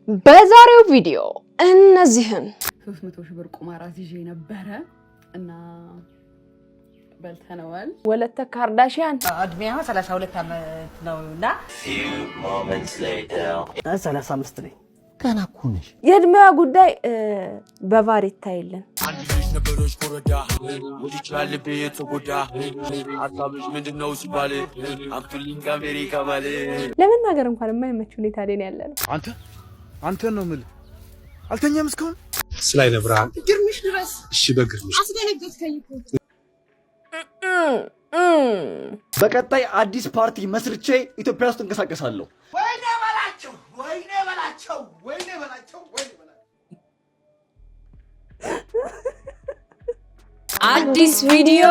በዛሬው ቪዲዮ እነዚህን 300 ሺህ ብር ቁማራት ይዤ ነበር እና በልተነዋል። ወለተ ካርዳሽያን እድሜዋ 32 ዓመት ነውና 35 ነኝ። ገና እኮ ነሽ። የእድሜዋ ጉዳይ በቫር ይታይልን። አንድ ልጅ ነበረች ኮረዳ ወዲቻል ቤት ተጎዳ አታብሽ ምንድነው ሲባል አክቱሊን ከአሜሪካ ባለ ለመናገር እንኳን የማይመች ሁኔታ ላይ ያለነው አንተ ነው ማለት አልተኛም እስካሁን ስላይ ነብራን ግርምሽ ድረስ እሺ በግርምሽ አስደነገጥከኝ እኮ። በቀጣይ አዲስ ፓርቲ መስርቼ ኢትዮጵያ ውስጥ እንቀሳቀሳለሁ። ወይኔ በላቸው ወይኔ በላቸው ወይኔ በላቸው ወይኔ በላቸው። አዲስ ቪዲዮ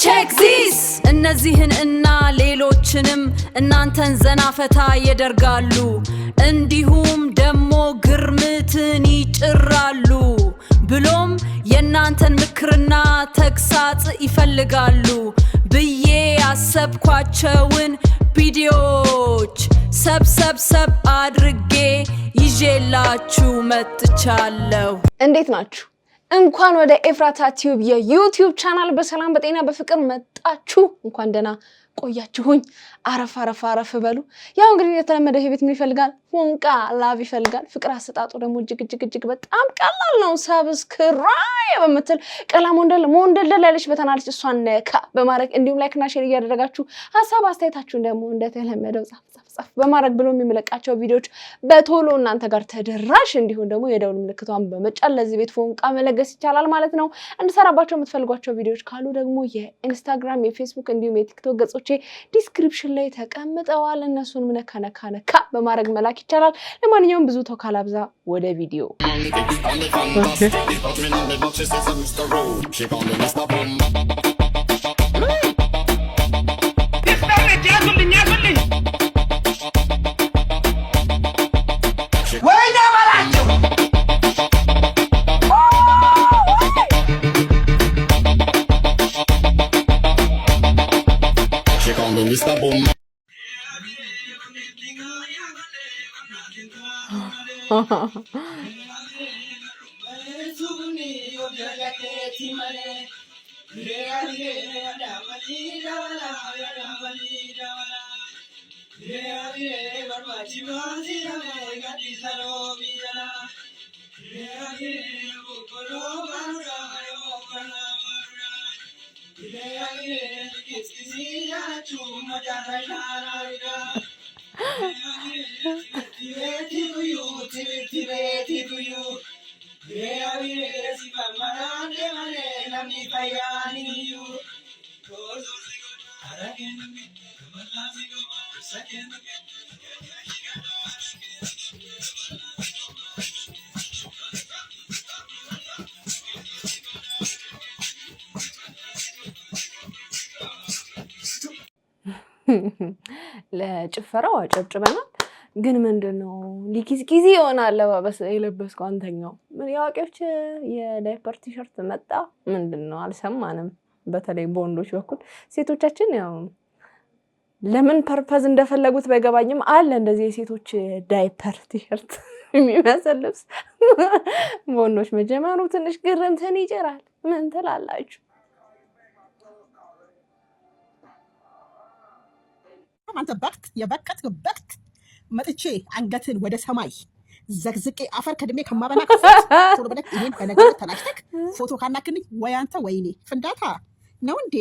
ቼክ ዚስ እነዚህን እና ሌሎችንም እናንተን ዘና ፈታ ያደርጋሉ እንዲሁም ደሞ ግርምትን ይጭራሉ ብሎም የናንተን ምክርና ተግሳጽ ይፈልጋሉ ብዬ ያሰብኳቸውን ቪዲዮዎች ሰብሰብ አድርጌ ይዤላችሁ መጥቻለሁ። እንዴት ናችሁ? እንኳን ወደ ኤፍራታ ቲዩብ የዩቲዩብ ቻናል በሰላም በጤና በፍቅር መጣችሁ። እንኳን ደህና ቆያችሁኝ። አረፍ በሉ። ያው እንግዲህ የተለመደው ይሄ ቤት ምን ይፈልጋል? ፎንቃ ላቭ ይፈልጋል። ፍቅር አሰጣጡ ደግሞ እጅግ በጣም ቀላል ነው። ሰብስክራይብ በመትል ቀላም ሞንደል ያለች በተናለች እሷን ነካ በማድረግ እንዲሁም ላይክ እና ሼር እያደረጋችሁ ሐሳብ አስተያየታችሁን ደግሞ እንደተለመደው ጻፍ በማድረግ ብሎ የሚመለቃቸው ቪዲዮዎች በቶሎ እናንተ ጋር ተደራሽ እንዲሆን ደግሞ የደውል ምልክቷን በመጫን ለዚህ ቤት ፎንቃ መለገስ ይቻላል ማለት ነው። እንድሰራባቸው የምትፈልጓቸው ቪዲዮዎች ካሉ ደግሞ የኢንስታግራም፣ የፌስቡክ እንዲሁም የቲክቶክ ገጾቼ ዲስክሪፕሽን ላይ ተቀምጠዋል። እነሱንም ነካ በማድረግ መላክ ይቻላል። ለማንኛውም ብዙ ተው ካላብዛ ወደ ቪዲዮ ለጭፈራው አጨብጭበናል። ግን ምንድነው ሊኪዝኪዚ ይሆናል አለባበስ የለበስከው አንተኛው? ምን ያዋቂዎች የዳይፐር ቲሸርት መጣ ምንድነው? አልሰማንም። በተለይ በወንዶች በኩል ሴቶቻችን ያው ለምን ፐርፐዝ እንደፈለጉት ባይገባኝም አለ እንደዚህ የሴቶች ዳይፐር ቲሸርት የሚመስል ልብስ በወንዶች መጀመሩ ትንሽ ግርምትን ይጭራል። ምን ትላላችሁ? አንተ የበከት መጥቼ አንገትን ወደ ሰማይ ዘግዝቄ አፈር ከድሜ ከማበና ፎቶ በለክ ይሄን በነገር ተናሽተክ ፎቶ ካናክኝ ወይ አንተ ወይኔ ፍንዳታ ነው እንዴ?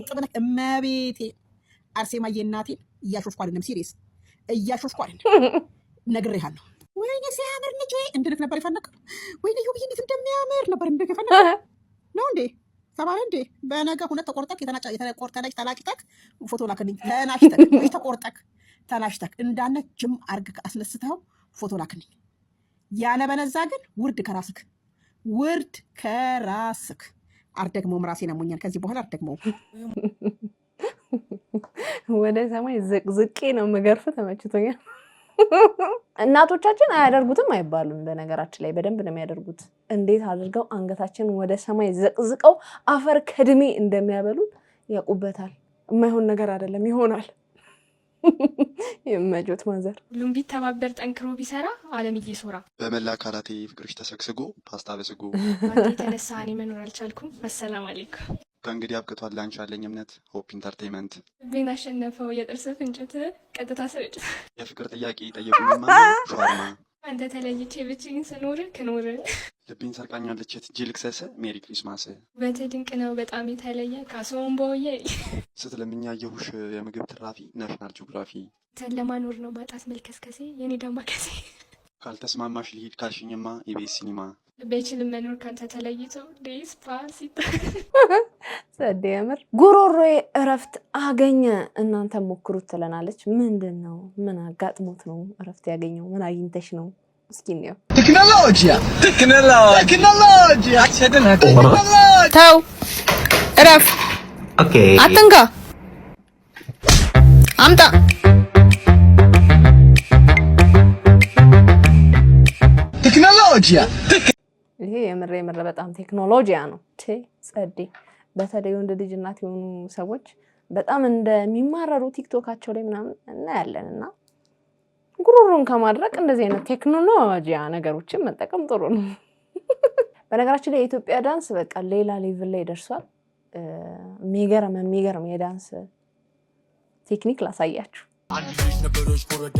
ጥብነክ እመቤቴ አርሴማዬ እናቴን እያሾፍኩ አይደለም፣ ሲሪየስ እያሾፍኩ አይደለም፣ ነግሬሃለሁ። ወይኔ ሲያምር ልጅ እንድልክ ነበር የፈነከው። ወይኔ ይሁን እንዴት እንደሚያምር ነበር እንደከፈነከው ነው እንዴ? ሰማይ እንዴ በነገ ሁለት ተቆርጠክ የተቆርጠለች ተላጭተክ ፎቶ ላክልኝ። ተናሽተክ ወይ ተቆርጠክ ተናሽተክ እንዳነ ጅም አርግክ አስነስተው ፎቶ ላክልኝ። ያለ በነዛ ግን ውርድ ከራስክ አርደግሞም ራሴን አሞኛል። ከዚህ በኋላ አርደግሞም ወደ ሰማይ ዝቅዝቄ ነው መገርፍ ተመችቶኛል። እናቶቻችን አያደርጉትም አይባሉም። በነገራችን ላይ በደንብ ነው የሚያደርጉት። እንዴት አድርገው አንገታችን ወደ ሰማይ ዘቅዝቀው አፈር ከድሜ እንደሚያበሉት ያውቁበታል። የማይሆን ነገር አይደለም፣ ይሆናል። የመጆት ማዘር ሁሉም ቢተባበር ጠንክሮ ቢሰራ ዓለምዬ ሶራ በመላ አካላቴ ፍቅርሽ ተሰግስጎ ፓስታ በስጎ አንተ የተነሳ እኔ መኖር አልቻልኩም። አሰላም አለይኩም። ከእንግዲህ አብቅቷል ላንቺ ያለኝ እምነት። ሆፕ ኢንተርቴይንመንት ቤን አሸነፈው የጥርስ ፍንጭት ቀጥታ ስርጭት የፍቅር ጥያቄ ጠየቁኝማ ሸዋርማ አንተ ተለይቼ ብቻዬን ስኖር ክኖር ልቤን ሰርቃኛለች የትጄ ልክሰስ ሜሪ ክሪስማስ በትድንቅ ነው በጣም የተለየ ካሶን ቦዬ ስትለምኛ የሁሽ የምግብ ትራፊ ናሽናል ጂኦግራፊ ለማኖር ነው ማጣት መልከስከሴ የኔ ደማ ከሴ ካልተስማማሽ ልሂድ ካልሽኝማ ኢቢኤስ ሲኒማ በችልም መኖር ካንተ ተለይቶ ዴስፓሲቶ ጸዴ ያምር ጉሮሮዬ እረፍት አገኘ እናንተ ሞክሩት ትለናለች። ምንድነው ምን አጋጥሞት ነው እረፍት ያገኘው? ምን አግኝተሽ ነው? እስኪ ነው ቴክኖሎጂ ተው እረፍ ኦኬ አትንካ አምጣ ቴክኖሎጂ ይሄ የምሬ በጣም ቴክኖሎጂያ ነው። ጸዴ በተለይ ወንድ ልጅ እናት የሆኑ ሰዎች በጣም እንደሚማረሩ ቲክቶካቸው ላይ ምናምን እናያለንና ጉሮሮን ከማድረቅ እንደዚህ አይነት ቴክኖሎጂያ ነገሮችን መጠቀም ጥሩ ነው። በነገራችን ላይ የኢትዮጵያ ዳንስ በቃ ሌላ ሌቭል ላይ ደርሷል። የሚገርም የዳንስ ቴክኒክ ላሳያችሁ። አንድ ልጅ ነበረች ኮረዳ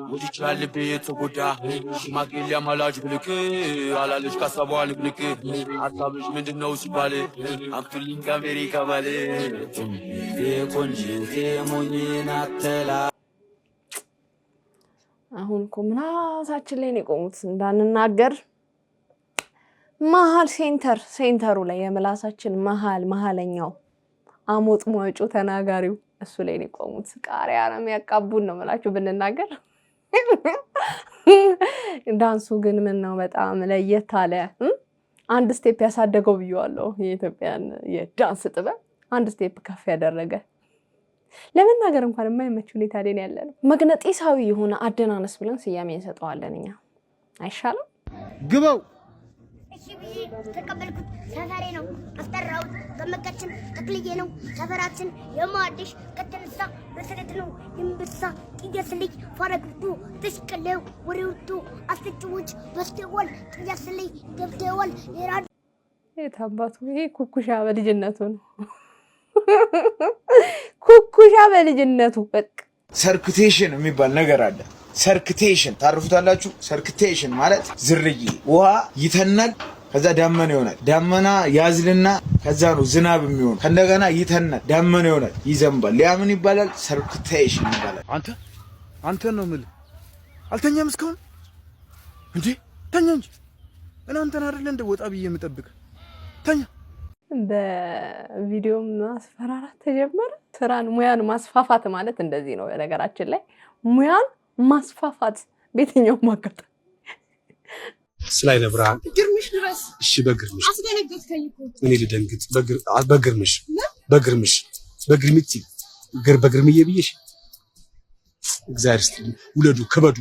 ወዲች ያልቤ የተጎዳ ሽማግሌ አማላጅ ብልክ አላለች ካሳቧ ልቅልቅ ሀሳብሽ ምንድነው ሲባል አምጡልኝ ከአሜሪካ ባል የቆንጅቴ ሞኝን አተላ አሁን እኮ ምናሳችን ላይ ነው የቆሙት እንዳንናገር መሀል ሴንተሩ ላይ የምላሳችን መሀለኛው አሞጥ ሟጮ ተናጋሪው እሱ ላይ ነው የቆሙት። ቃሪያ ነው የሚያቃቡን ነው ማለት ብንናገር። ዳንሱ ግን ምን ነው በጣም ለየት አለ። አንድ ስቴፕ ያሳደገው ብየዋለሁ። የኢትዮጵያን የዳንስ ጥበብ አንድ ስቴፕ ከፍ ያደረገ ለመናገር እንኳን የማይመች ሁኔታ ላይ ያለ ነው። መግነጢሳዊ የሆነ አደናነስ ብለን ስያሜ እንሰጠዋለን እኛ። አይሻልም? ግበው ተቀበልኩት ሰፈሬ ነው አስጠራው ገመቀችን ተክልዬ ነው ሰፈራችን የማድሽ ከተነሳ በሰረት ነው ይምብሳ ጥያስልኝ ፈረግቱ ተሽቀለው ወሬውቱ አስተጭውጭ በስተወል ጥያስልኝ ገብተዋል የራድ የታባቱ ይሄ ኩኩሻ በልጅነቱ ነው። ኩኩሻ በልጅነቱ በቃ ሰርክቴሽን የሚባል ነገር አለ። ሰርክቴሽን ታርፉታላችሁ። ሰርክቴሽን ማለት ዝርይ ውሃ ይተናል ከዛ ዳመና ይሆናል። ዳመና ያዝልና ከዛ ነው ዝናብ የሚሆነው። ከእንደገና ይተናል ዳመና ይሆናል ይዘንባል። ያ ምን ይባላል? ሰርክቴሽን ይባላል። አንተ ነው የምልህ አልተኛም እስካሁን እንዴ? ተኛ እንጂ እናንተን አይደል እንደ ወጣ ብዬ የምጠብቅ ተኛ። በቪዲዮ ማስፈራራት ተጀመረ። ስራን ሙያን ማስፋፋት ማለት እንደዚህ ነው። በነገራችን ላይ ሙያን ማስፋፋት ቤተኛው ማቀጣ ስላይ ነብራን ግርምሽ ድረስ እሺ በግርምሽ አስደነገጥከኝ እኮ እኔ ልደንግጥ በግርምሽ በግርምዬ ብዬሽ እግዚአብሔር ይስጥልኝ። ውለዱ ክበዱ።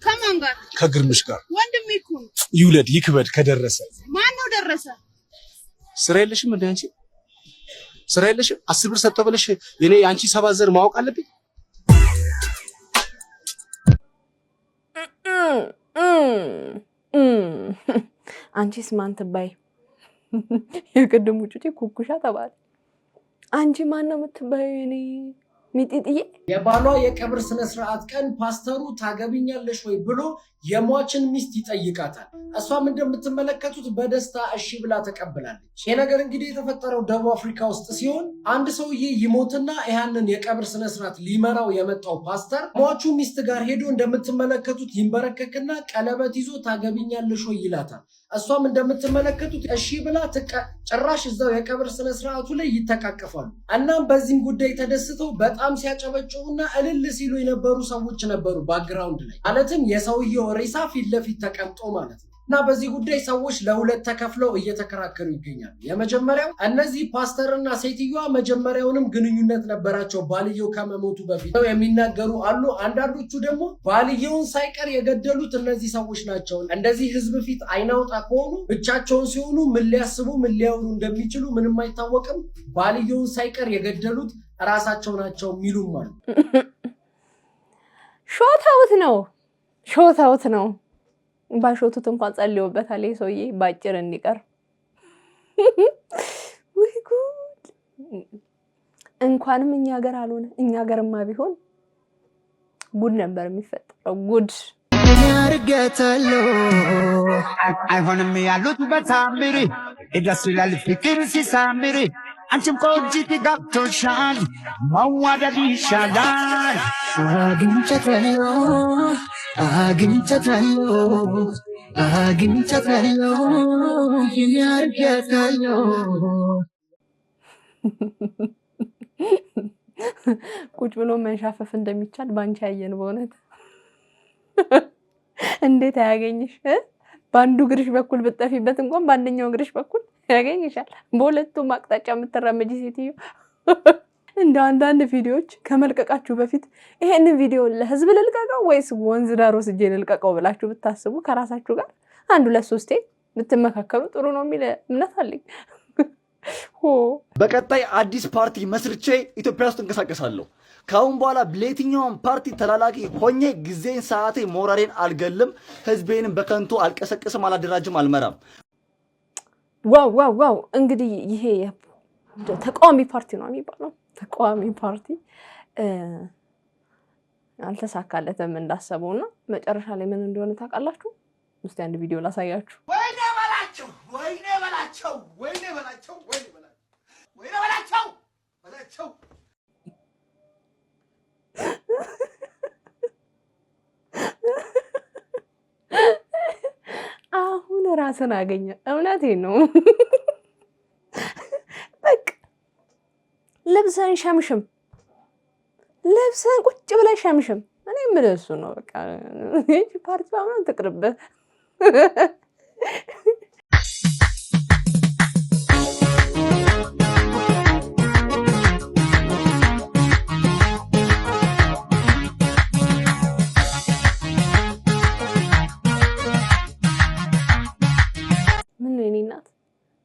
ከማን ጋር? ከግርምሽ ጋር ወንድሜ እኮ ነው። ይውለድ ይክበድ። ከደረሰ ማን ነው ደረሰ? ስራ የለሽም እንዴ አንቺ? ስራ የለሽም? 10 ብር ሰጠው ብለሽ የኔ አንቺ ሰባዘር ማወቅ አለብኝ። አንቺስ ማን ትባይ? የቅድሙ ጩጬ ኩኩሻ ተባለ። አንቺ ማን ነው የምትባዩ? የኔ ሚጢጥዬ የባሏ የቀብር ስነ ስርዓት ቀን ፓስተሩ ታገቢኛለሽ ወይ ብሎ የሟችን ሚስት ይጠይቃታል። እሷም እንደምትመለከቱት በደስታ እሺ ብላ ተቀብላለች። ይሄ ነገር እንግዲህ የተፈጠረው ደቡብ አፍሪካ ውስጥ ሲሆን አንድ ሰውዬ ይሞትና ያንን የቀብር ስነ ስርዓት ሊመራው የመጣው ፓስተር ሟቹ ሚስት ጋር ሄዶ እንደምትመለከቱት ይንበረከክና ቀለበት ይዞ ታገቢኛለሽ ወይ ይላታል። እሷም እንደምትመለከቱት እሺ ብላ ጭራሽ እዛው የቀብር ስነ ስርዓቱ ላይ ይተቃቀፋሉ። እናም በዚህም ጉዳይ ተደስተው በጣም ሲያጨበጭቡና እልል ሲሉ የነበሩ ሰዎች ነበሩ ባክግራውንድ ላይ ማለትም የሰውየው ሬሳ ፊት ለፊት ተቀምጦ ማለት ነው። እና በዚህ ጉዳይ ሰዎች ለሁለት ተከፍለው እየተከራከሩ ይገኛሉ። የመጀመሪያው እነዚህ ፓስተርና ሴትዮዋ መጀመሪያውንም ግንኙነት ነበራቸው ባልየው ከመሞቱ በፊት ነው የሚናገሩ አሉ። አንዳንዶቹ ደግሞ ባልየውን ሳይቀር የገደሉት እነዚህ ሰዎች ናቸው። እንደዚህ ህዝብ ፊት አይናውጣ ከሆኑ ብቻቸውን ሲሆኑ ምን ሊያስቡ ምን ሊያወሩ እንደሚችሉ ምንም አይታወቅም። ባልየውን ሳይቀር የገደሉት ራሳቸው ናቸው የሚሉም አሉ። ሾታውት ነው ባሾቱት እንኳን ጸልዮበታል ሰውዬ ባጭር እንዲቀር ወይ ጉድ እንኳንም እኛ ሀገር አልሆነ እኛ ሀገርማ ቢሆን ጉድ ነበር የሚፈጠረው ጉድ ያርገታሎ አይሆንም ያሉት በታምሪ እደስ ይላል ፍቅር ሲሳምሪ አንቺም ቆንጂት ገብቶሻል መዋደድ ይሻላል አግኝቻታለሁ ያርገታሎ ቁጭ ብሎ መንሻፈፍ እንደሚቻል ባንቺ ያየን በእውነት እንዴት አያገኝሽ ባንዱ ግርሽ በኩል ብትጠፊበት እንኳን ባንደኛው ግርሽ በኩል ያገኝሻል በሁለቱም አቅጣጫ የምትራመጂ ሴትዮ እንደው አንዳንድ ቪዲዮዎች ከመልቀቃችሁ በፊት ይሄንን ቪዲዮ ለህዝብ ልልቀቀው ወይስ ወንዝ ዳር ወስጄ ልልቀቀው ብላችሁ ብታስቡ ከራሳችሁ ጋር አንድ ሁለት ሶስቴ ብትመካከሩ ጥሩ ነው የሚል እምነት አለኝ በቀጣይ አዲስ ፓርቲ መስርቼ ኢትዮጵያ ውስጥ እንቀሳቀሳለሁ ካሁን በኋላ ለየትኛውም ፓርቲ ተላላቂ ሆኜ ጊዜን ሰዓቴ ሞራሌን አልገልም ህዝቤንም በከንቱ አልቀሰቅስም አላደራጅም አልመራም ዋው እንግዲህ ይሄ ተቃዋሚ ፓርቲ ነው የሚባለው ተቃዋሚ ፓርቲ አልተሳካለትም እንዳሰበውና መጨረሻ ላይ ምን እንደሆነ ታውቃላችሁ እስቲ አንድ ቪዲዮ ላሳያችሁ ወይኔ በላቸው አሁን ራስን አገኘ እውነቴን ነው በቃ ልብስን ሸምሽም ልብስን ቁጭ ብለሽ ሸምሽም እኔ የምልህ እሱ ነው በቃ እቺ ፓርቲ አሁን ትቅርብህ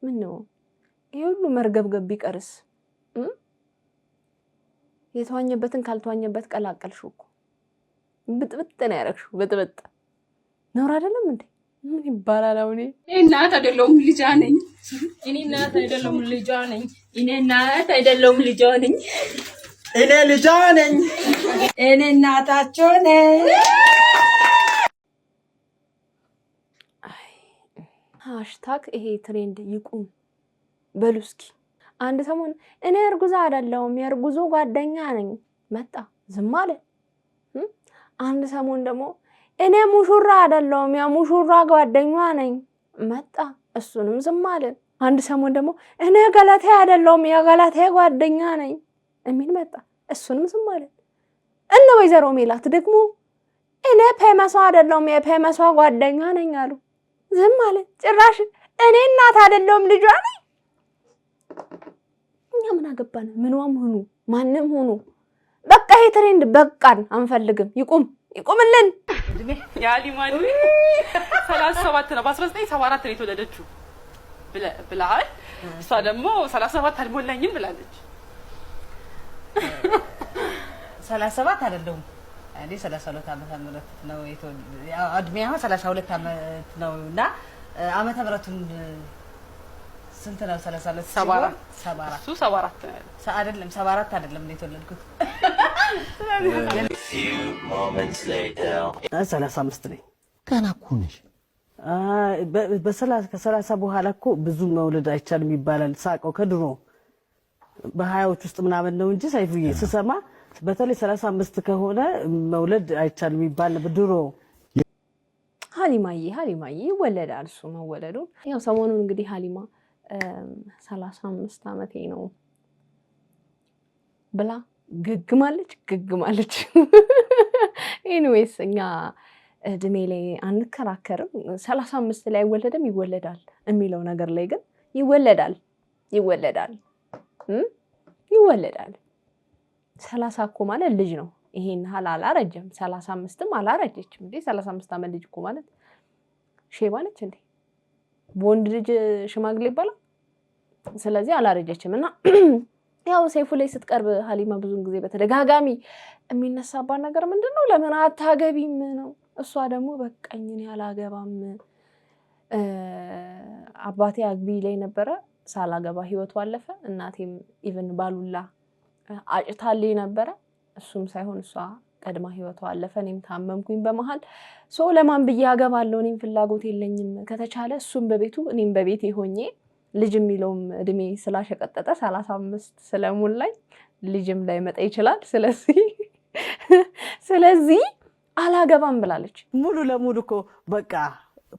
ምን ነው ይሄ ሁሉ መርገብገብ ቢቀርስ የተዋኘበትን ካልተዋኘበት ቀላቀልሽው እኮ ብጥብጥ ነው ያረግሽው ብጥብጥ ነው አይደለም እንዴ ምን ይባላል አሁን እናት አይደለሁም ልጅ ነኝ እኔ እናት አይደለሁም ልጅ ነኝ እኔ እናት አይደለሁም ልጅ ነኝ እኔ ልጅ ነኝ እኔ እናታቸው ነኝ ሃሽታግ ይሄ ትሬንድ ይቁም በሉስኪ አንድ ሰሞን እኔ እርጉዝ አይደለሁም የእርጉዞ ጓደኛ ነኝ መጣ ዝም አለ አንድ ሰሞን ደግሞ እኔ ሙሽራ አይደለሁም የሙሽራ ጓደኛ ነኝ መጣ እሱንም ዝም አለ አንድ ሰሞን ደግሞ እኔ ገለቴ አይደለሁም የገለቴ ጓደኛ ነኝ እሚል መጣ እሱንም ዝም አለ እነ ወይዘሮ ሜላት ደግሞ እኔ ፔመሷ አይደለሁም የፔመሷ ጓደኛ ነኝ አሉ ዝም አለ ጭራሽ እኔ እናት አይደለሁም ልጇ ነኝ እኛ ምን አገባን ምንዋም ሆኑ ማንንም ሆኑ በቃ ይሄ ትሬንድ በቃን አንፈልግም ይቁምልን ያሊ ማን 37 ነው በ1974 ነው የተወለደችው ብለሃል እሷ ደግሞ 37 አልሞላኝም ብላለች 37 አይደለም እኔ 32 ዓመት ነው እድሜዋ 32 ዓመት ነውና ዓመተ ምህረቱን ስንት ነው 32 74 እሱ 74 አይደለም 74 አይደለም ነው የተወለድኩት 35 ነኝ ገና እኮ ነሽ ከ30 በኋላ እኮ ብዙ መውለድ አይቻልም ይባላል ሳቀው ከድሮ በሃያዎች ውስጥ ምናምን ነው እንጂ ሳይፉዬ ስሰማ በተለይ 35 ከሆነ መውለድ አይቻልም ይባል ድሮ ሀሊማዬ ወለዳል እሱ መወለዱ ያው ሰሞኑን እንግዲህ ሀሊማ 35 ዓመቴ ነው ብላ ግግማለች ኤኒዌይስ እኛ እድሜ ላይ አንከራከርም 35 ላይ አይወለድም ይወለዳል የሚለው ነገር ላይ ግን ይወለዳል 30 እኮ ማለት ልጅ ነው ይሄን አላረጀም 35ም አላረጀችም እንዴ 35 ዓመት ልጅ እኮ ማለት ሼባ ነች እንዴ ወንድ ልጅ ሽማግሌ ይባላል ስለዚህ አላረጀችም እና ያው ሰይፉ ላይ ስትቀርብ ሀሊማ ብዙን ጊዜ በተደጋጋሚ የሚነሳባት ነገር ምንድነው ለምን አታገቢም ነው። እሷ ደግሞ በቃኝ እኔ አላገባም አባቴ አግቢ ላይ ነበረ ሳላገባ ህይወቱ አለፈ። እናቴም ኢቭን ባሉላ አጭታልኝ ነበረ እሱም ሳይሆን እሷ ቀድማ ህይወቱ አለፈ። እኔም ታመምኩኝ በመሃል ለማን ብዬ አገባለሁ እኔም ፍላጎት የለኝም ከተቻለ እሱም በቤቱ እኔም በቤቴ ሆኜ ልጅ የሚለውም እድሜ ስላሸቀጠጠ 35 ስለሞላኝ ልጅም ላይ መጣ ይችላል ስለዚህ አላገባም ብላለች። ሙሉ ለሙሉ እኮ በቃ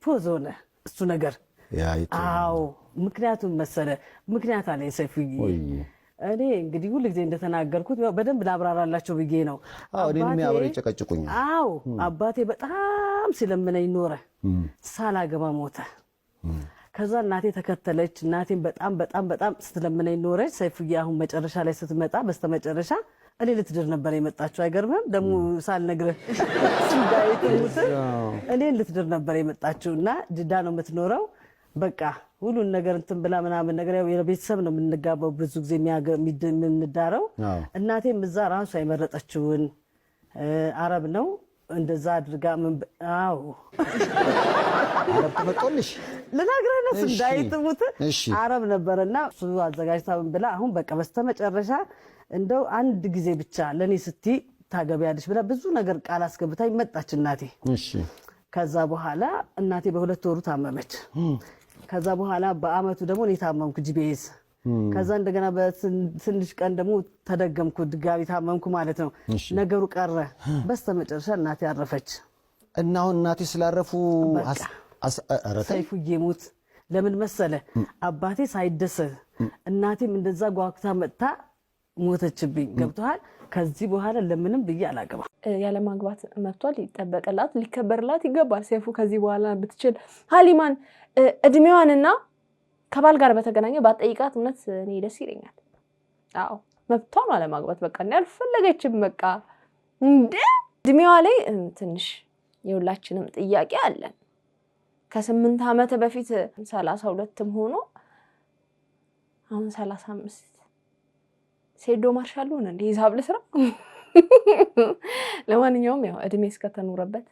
ፖዝ ሆነ እሱ ነገር። አዎ ምክንያቱም መሰለ ምክንያት አለ ሰይፉዬ። እኔ እንግዲህ ሁሉ ጊዜ እንደተናገርኩት በደንብ ላብራራላችሁ ብዬ ነው። እኔንም ያብረው ይጨቀጭቁኛል። አዎ አባቴ በጣም ሲለምነኝ ኖረ ሳላገባ ሞተ። ከዛ እናቴ ተከተለች። እናቴን በጣም በጣም በጣም ስትለምነኝ ኖረች። ሰይፉዬ አሁን መጨረሻ ላይ ስትመጣ በስተመጨረሻ እኔ ልትድር ነበር የመጣችው። አይገርምም? ደግሞ ሳልነግርህ እኔ ልትድር ነበር የመጣችውና ጅዳ ነው የምትኖረው። በቃ ሁሉን ነገር እንትን ብላ ምናምን ነገር ያው የቤተሰብ ነው የምንጋባው ብዙ ጊዜ የምንዳረው። እናቴም እዛ ራሷ የመረጠችውን አረብ ነው እንደዛ አድርጋ አዎ አረብ ተመጣልሽ ለነገር ነው እንዳይጥሙት አረብ ነበርና እሱ አዘጋጅታ ምን ብላ አሁን በቃ በስተመጨረሻ እንደው አንድ ጊዜ ብቻ ለኔ ስቲ ታገቢያለሽ ብላ ብዙ ነገር ቃል አስገብታኝ መጣች እናቴ። ከዛ በኋላ እናቴ በሁለት ወሩ ታመመች። ከዛ በኋላ በአመቱ ደግሞ እኔ ታመምኩ ጂቢኤስ። ከዛ እንደገና በትንሽ ቀን ደግሞ ተደገምኩ ድጋሚ ታመምኩ ማለት ነው። ነገሩ ቀረ። በስተመጨረሻ እናቴ አረፈች። እና አሁን እናቴ ስላረፉ ሰይፉዬ ሞት ለምን መሰለ አባቴ ሳይደሰት እናቴም እንደዛ ጓጉታ መጣ ሞተችብኝ። ገብቷል? ከዚህ በኋላ ለምንም ብዬ አላገባ ያለ ማግባት መብቷል ሊጠበቅላት ሊከበርላት ይገባል። ሰይፉ ከዚህ በኋላ ብትችል ሀሊማን እድሜዋንና ከባል ጋር በተገናኘ ባጠይቃት እውነት እኔ ደስ ይለኛል። አዎ መብቷን አለ ማግባት በቃ ያልፈለገችም በቃ እንደ እድሜዋ ላይ ትንሽ የሁላችንም ጥያቄ አለን። ከ8 ዓመት በፊት 32ም ሆኖ አሁን 35 ሴዶ ማርሻል ሆነ እንደ ሂሳብ ለስራ። ለማንኛውም ያው እድሜ እስከተኖረበት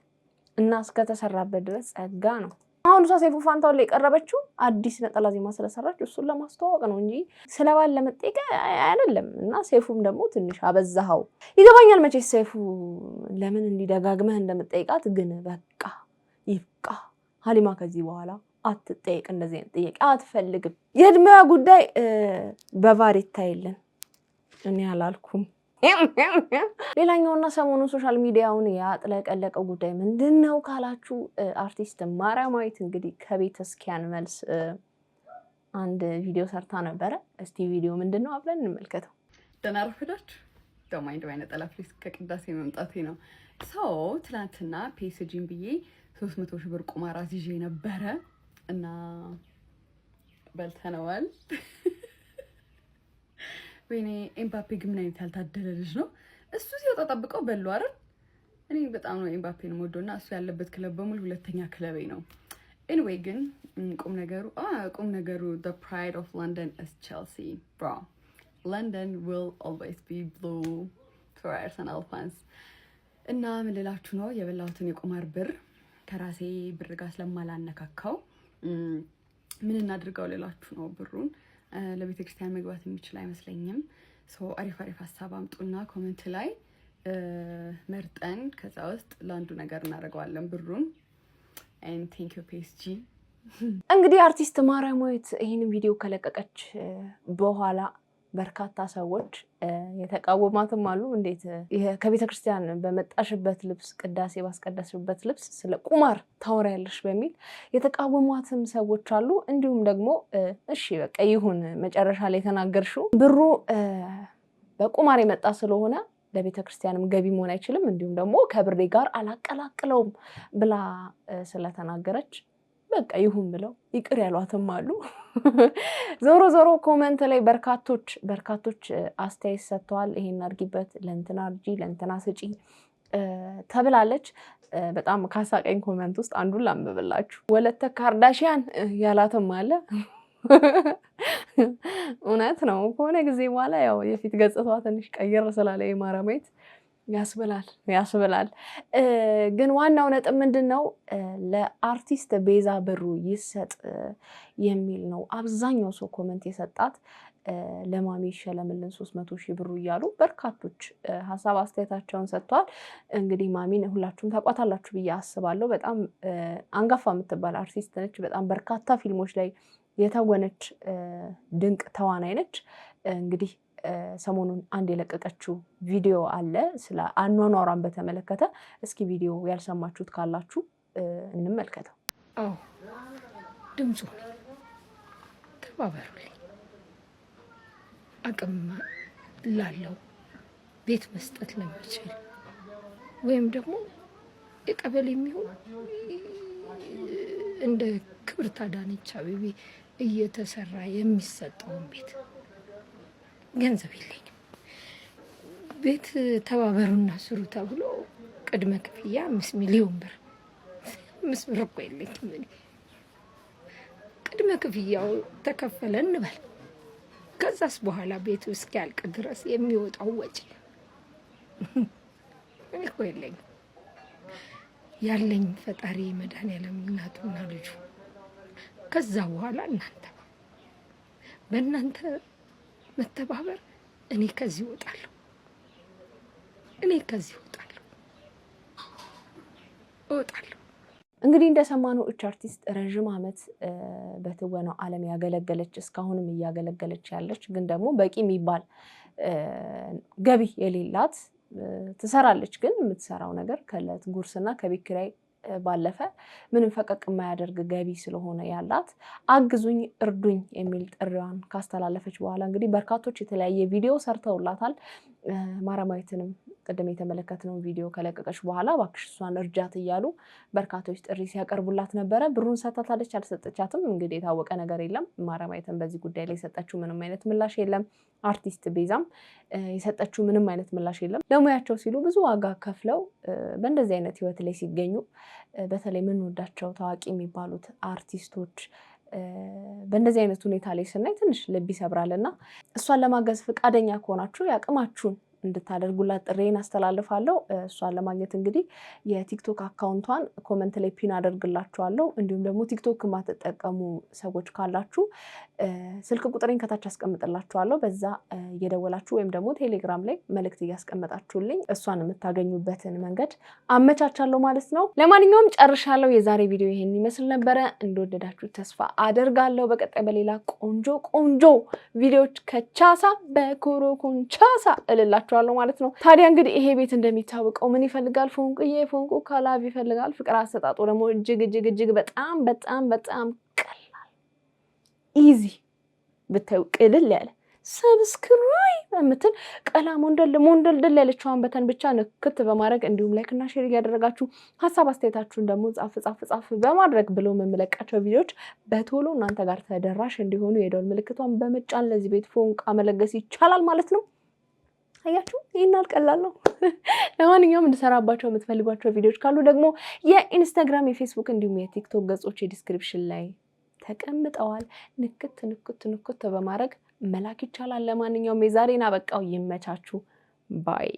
እና እስከተሰራበት ድረስ ጸጋ ነው። አሁን እሷ ሰይፉ ፋንታውን ላይ ቀረበችው አዲስ ነጠላ ዜማ ስለሰራች እሱን ለማስተዋወቅ ነው እንጂ ስለባል ለመጠየቅ አይደለም። እና ሰይፉም ደግሞ ትንሽ አበዛው ይገባኛል። መቼ ሰይፉ ለምን እንዲደጋግመህ እንደምትጠይቃት ግን በቃ ይብቃ ሀሊማ ከዚህ በኋላ አትጠይቅ እንደዚህ አይነት ጥያቄ አትፈልግም። የእድሜዋ ጉዳይ በቫር ይታይልን እኔ አላልኩም። ሌላኛውና ሰሞኑን ሶሻል ሚዲያውን ያጥለቀለቀው ጉዳይ ምንድነው ካላችሁ አርቲስት ማርያማዊት እንግዲህ ከቤተክርስቲያን መልስ አንድ ቪዲዮ ሰርታ ነበረ። እስቲ ቪዲዮ ምንድነው አብረን እንመልከተው። ደህና ረፈዳችሁ። ደማይንድ ባይነ ጠላፍሊስ ከቅዳሴ መምጣቴ ነው። ትናንትና ፒኤስጂን ብዬ 300 ሺህ ብር ቁማር ይዤ ነበረ እና በልተነዋል። ወይኔ ኤምባፔ ግን ምን አይነት ያልታደለ ልጅ ነው። እሱ ሲወጣ ጠብቀው በሉ አይደል? እኔ በጣም ነው ኤምባፔን የምወደውና እሱ ያለበት ክለብ በሙሉ ሁለተኛ ክለቤ ነው። ኤኒዌይ ግን ቁም ነገሩ the pride of London is Chelsea bro. London will always be blue for Arsenal fans. እና ምን ልላችሁ ነው የበላሁትን የቁማር ብር ከራሴ ብር ጋር ስለማላነካካው ምን እናድርገው ልላችሁ ነው። ብሩን ለቤተክርስቲያን መግባት የሚችል አይመስለኝም። አሪፍ ሀሳብ አምጡና ኮሜንት ላይ መርጠን ከዛ ውስጥ ለአንዱ ነገር እናደርገዋለን ብሩን። and thank you PSG። እንግዲህ አርቲስት ማርያማዊት ይህንን ቪዲዮ ከለቀቀች በኋላ በርካታ ሰዎች የተቃወማትም አሉ። እንዴት ከቤተክርስቲያን በመጣሽበት ልብስ ቅዳሴ ባስቀደስሽበት ልብስ ስለ ቁማር ታወሪያለሽ በሚል የተቃወሟትም ሰዎች አሉ። እንዲሁም ደግሞ እሺ በቃ ይሁን መጨረሻ ላይ ተናገርሽው ብሩ በቁማር የመጣ ስለሆነ ለቤተክርስቲያንም ገቢ መሆን አይችልም እንዲሁም ደግሞ ከብሬ ጋር አላቀላቅለውም ብላ ስለተናገረች በቃ ይሁን ብለው ይቅር ያሏትም አሉ። ዞሮ ኮሜንት ላይ በርካቶች አስተያየት ሰጥተዋል። ይሄን አድርጊበት ለእንትና አርጂ ለእንትና ስጪ ተብላለች። በጣም ካሳቀኝ ኮሜንት ውስጥ አንዱን ላንብብላችሁ። ወለተ ካርዳሺያን ያላትም አለ። እውነት ነው። ከሆነ ጊዜ በኋላ ያው የፊት ገጽታዋ ትንሽ ቀየር ስላለ የማረማየት ያስብላል። ግን ዋናው ነጥብ ምንድነው? ለአርቲስት ቤዛ ብሩ ይሰጥ የሚል ነው አብዛኛው ሰው ኮሜንት የሰጣት። ለማሚ ይሸለምልን 300,000 ብሩ እያሉ በርካቶች ሀሳብ አስተያየታቸውን ሰጥተዋል። እንግዲህ ማሚን ሁላችሁም ታውቋታላችሁ ብዬ አስባለሁ። በጣም አንጋፋ የምትባል አርቲስት ነች። በጣም በርካታ ፊልሞች ላይ የተወነች ድንቅ ተዋናይ ነች። እንግዲህ ሰሞኑን አንድ የለቀቀችው ቪዲዮ አለ ስለ አኗኗሯን በተመለከተ። እስኪ ቪዲዮ ያልሰማችሁት ካላችሁ እንመልከተው። አዎ ድምፁ ተባበሩልኝ። አቅም ላለው ቤት መስጠት ለሚችል ወይም ደግሞ የቀበሌ የሚሆን እንደ ክብርት አዳነች አቤቤ እየተሰራ የሚሰጠውን ቤት ገንዘብ የለኝም። ቤት ተባበሩና ስሩ ተብሎ ቅድመ ክፍያ 5 ሚሊዮን ብር 5 ብር እኮ የለኝም እኔ። ቅድመ ክፍያው ተከፈለ እንበል። ከዛስ በኋላ ቤቱ እስኪያልቅ ድረስ የሚወጣው ወጪ እኔ እኮ የለኝም። ያለኝ ፈጣሪ መድኃኒዓለም እናቱና ልጁ። ከዛ በኋላ በእናንተ መተባበር እኔ ከዚህ እወጣለሁ። እንግዲህ እንደሰማነው እች አርቲስት ረጅም ዓመት በትወናው ዓለም ያገለገለች እስካሁንም እያገለገለች ያለች ግን ደግሞ በቂ የሚባል ገቢ የሌላት ትሰራለች። ግን የምትሰራው ነገር ከዕለት ጉርስና ከቤት ኪራይ ባለፈ ምንም ፈቀቅ የማያደርግ ገቢ ስለሆነ ያላት አግዙኝ እርዱኝ የሚል ጥሪዋን ካስተላለፈች በኋላ እንግዲህ በርካቶች የተለያየ ቪዲዮ ሰርተውላታል። ማረማዊትንም ቅድም የተመለከትነው ቪዲዮ ከለቀቀች በኋላ እባክሽ እሷን እርጃት እያሉ በርካቶች ጥሪ ሲያቀርቡላት ነበረ። ብሩን ሰጥታታለች አልሰጠቻትም እንግዲህ የታወቀ ነገር የለም። ማረማዊትን በዚህ ጉዳይ ላይ የሰጠችው ምንም አይነት ምላሽ የለም። አርቲስት ቤዛም የሰጠችው ምንም አይነት ምላሽ የለም። ለሙያቸው ሲሉ ብዙ ዋጋ ከፍለው በእንደዚህ አይነት ህይወት ላይ ሲገኙ በተለይ የምንወዳቸው ታዋቂ የሚባሉት አርቲስቶች በእንደዚህ አይነት ሁኔታ ላይ ስናይ ትንሽ ልብ ይሰብራልና እሷን ለማገዝ ፈቃደኛ ከሆናችሁ ያቅማችሁን እንድታደርጉላት ጥሬን አስተላልፋለሁ። እሷን ለማግኘት እንግዲህ የቲክቶክ አካውንቷን ኮሜንት ላይ ፒን አደርግላችኋለሁ። እንዲሁም ደግሞ ቲክቶክ የማትጠቀሙ ሰዎች ካላችሁ ስልክ ቁጥሬን ከታች አስቀምጥላችኋለሁ። በዛ እየደወላችሁ ወይም ደግሞ ቴሌግራም ላይ መልእክት እያስቀመጣችሁልኝ እሷን የምታገኙበትን መንገድ አመቻቻለሁ ማለት ነው። ለማንኛውም ጨርሻለሁ። የዛሬ ቪዲዮ ይሄን ይመስል ነበረ። እንደወደዳችሁ ተስፋ አደርጋለሁ። በቀጣይ በሌላ ቆንጆ ቪዲዮዎች ከቻሳ በኮሮኮንቻሳ እልላችኋለሁ ማለት ነው። ታዲያ እንግዲህ ይሄ ቤት እንደሚታወቀው ምን ይፈልጋል? ፎንቁ ካላብ ይፈልጋል። ፍቅር አሰጣጡ ደግሞ እጅግ በጣም ቀላል ኢዚ ብታዩ ቅልል ያለ ሰብስክራይብ የምትል ቀላ ሞንደል ያለችዋን በተን ብቻ ንክት በማድረግ እንዲሁም ላይክ እና ሼር እያደረጋችሁ ሀሳብ አስተያየታችሁን ደግሞ ጻፍ በማድረግ ብሎ የምለቃቸው ቪዲዮዎች በቶሎ እናንተ ጋር ተደራሽ እንዲሆኑ የደወል ምልክቷን በመጫን ለዚህ ቤት ፎንቃ መለገስ ይቻላል ማለት ነው። አያችሁ ይሄን ቀላል ነው። ለማንኛውም እንድሰራባቸው የምትፈልጓቸው ቪዲዮዎች ካሉ ደግሞ የኢንስታግራም የፌስቡክ እንዲሁም የቲክቶክ ገጾች ዲስክሪፕሽን ላይ ተቀምጠዋል። ንክት በማድረግ መላክ ይቻላል። ለማንኛውም የዛሬን አበቃው። ይመቻችሁ ባይ